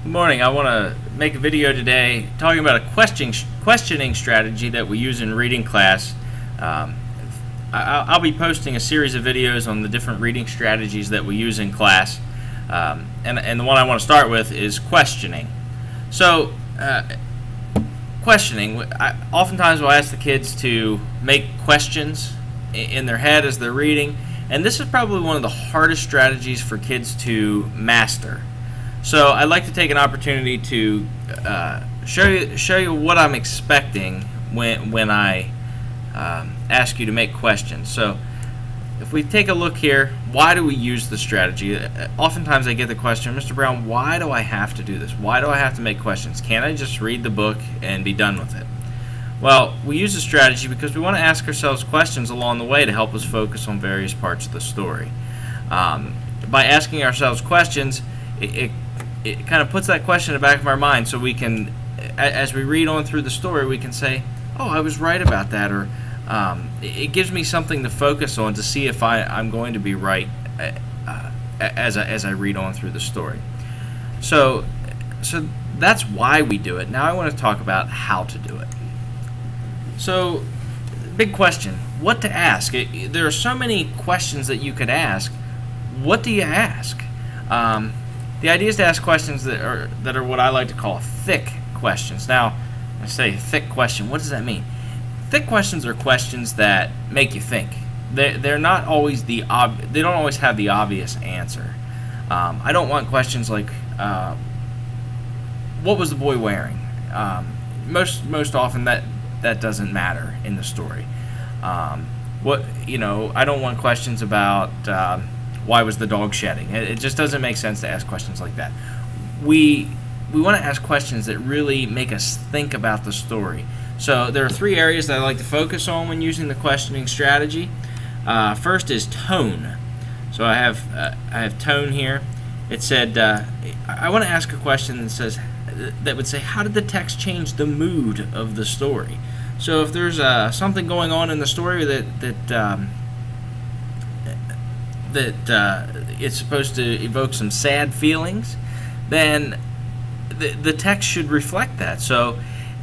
Good morning. I want to make a video today talking about a questioning strategy that we use in reading class. Um, I'll be posting a series of videos on the different reading strategies that we use in class. And the one I want to start with is questioning. So, questioning, oftentimes we'll ask the kids to make questions in their head as they're reading, and this is probably one of the hardest strategies for kids to master. So I'd like to take an opportunity to show you what I'm expecting when I ask you to make questions. So if we take a look here, why do we use the strategy? Oftentimes I get the question, Mr. Brown, why do I have to do this? Why do I have to make questions? Can't I just read the book and be done with it? Well, we use the strategy because we want to ask ourselves questions along the way to help us focus on various parts of the story. By asking ourselves questions, it kind of puts that question in the back of our mind, so we can, as we read on through the story, we can say, oh, I was right about that, or it gives me something to focus on to see if I'm going to be right as I read on through the story. So that's why we do it. Now I want to talk about how to do it. So, big question, what to ask? There are so many questions that you could ask. What do you ask? The idea is to ask questions that are what I like to call thick questions. Now, I say thick question. What does that mean? Thick questions are questions that make you think. They're not always they don't always have the obvious answer. I don't want questions like, what was the boy wearing? Most often that doesn't matter in the story. I don't want questions about why was the dog shedding? It just doesn't make sense to ask questions like that. We want to ask questions that really make us think about the story. So there are three areas that I like to focus on when using the questioning strategy. First is tone. So I have tone here. It said I want to ask a question that would say, how did the text change the mood of the story? So if there's something going on in the story that it's supposed to evoke some sad feelings, then the text should reflect that. So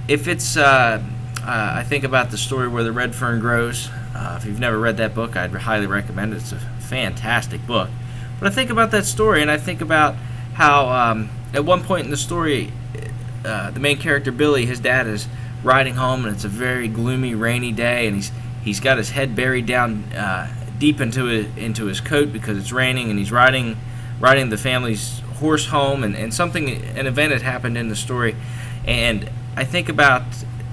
if it's, I think about the story Where the Red Fern Grows. If you've never read that book, I'd highly recommend it. It's a fantastic book. But I think about that story, and I think about how at one point in the story, the main character Billy, his dad is riding home, and it's a very gloomy, rainy day, and he's got his head buried down deep into his coat because it's raining, and he's riding the family's horse home, and an event had happened in the story, and I think about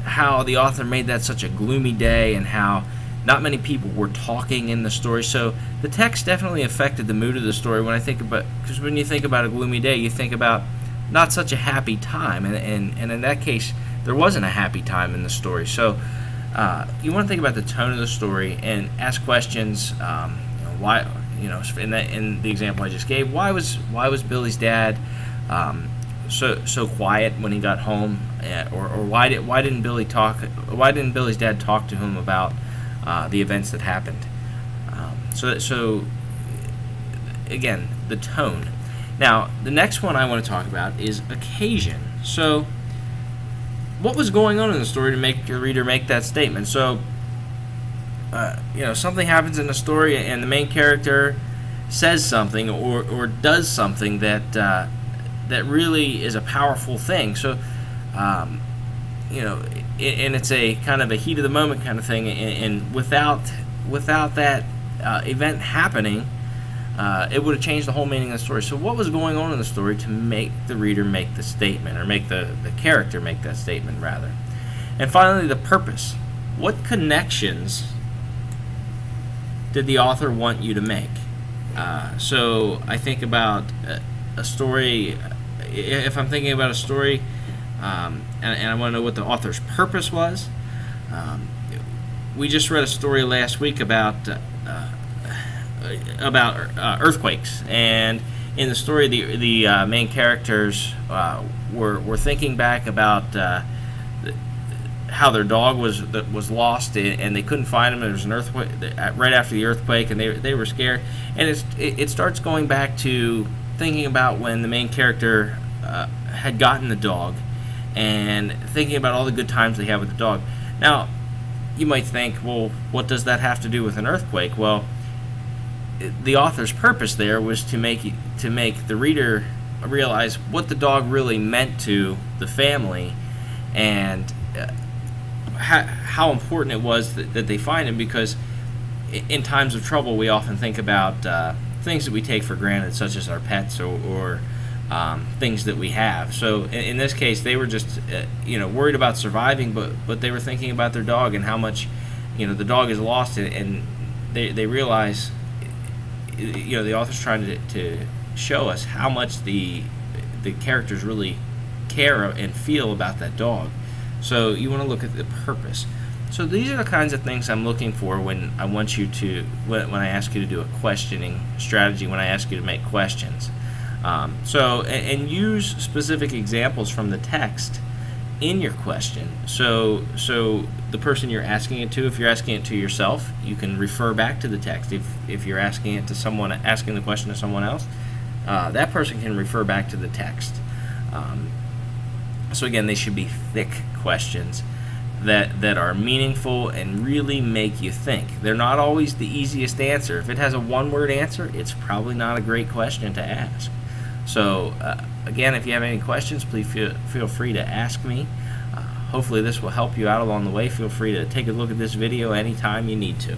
how the author made that such a gloomy day, and how not many people were talking in the story. So the text definitely affected the mood of the story. Because when you think about a gloomy day, you think about not such a happy time, and in that case, there wasn't a happy time in the story. So you want to think about the tone of the story and ask questions. Why? In the example I just gave, why was Billy's dad so quiet when he got home, or why didn't Billy's dad talk to him about the events that happened? So again, the tone. Now, the next one I want to talk about is occasion. So, what was going on in the story to make your reader make that statement? So, something happens in the story, and the main character says something or does something that really is a powerful thing. So, and it's a kind of a heat of the moment kind of thing, and without that event happening, it would have changed the whole meaning of the story. So what was going on in the story to make the reader make the statement, or make the character make that statement, rather? And finally, the purpose. What connections did the author want you to make? So I think about a story. If I'm thinking about a story, and I want to know what the author's purpose was. We just read a story last week about earthquakes, and in the story, the main characters were thinking back about how their dog was lost, and they couldn't find him. There was an earthquake right after the earthquake, and they were scared. And it starts going back to thinking about when the main character had gotten the dog and thinking about all the good times they had with the dog. Now, you might think, well, what does that have to do with an earthquake? Well, the author's purpose there was to make the reader realize what the dog really meant to the family, and how important it was that they find him, because in times of trouble we often think about things that we take for granted, such as our pets or things that we have. So in this case, they were just worried about surviving, but they were thinking about their dog and how much the dog is lost, and they realize the author's trying to show us how much the characters really care and feel about that dog. So you want to look at the purpose. So these are the kinds of things I'm looking for when I want you to when I ask you to do a questioning strategy, when I ask you to make questions. And use specific examples from the text in your question. So the person you're asking it to, if you're asking it to yourself, you can refer back to the text. If you're asking it to someone, asking the question to someone else, that person can refer back to the text. So again, they should be thick questions that are meaningful and really make you think. They're not always the easiest answer. If it has a one-word answer, it's probably not a great question to ask. So again, if you have any questions, please feel free to ask me. Hopefully this will help you out along the way. Feel free to take a look at this video anytime you need to.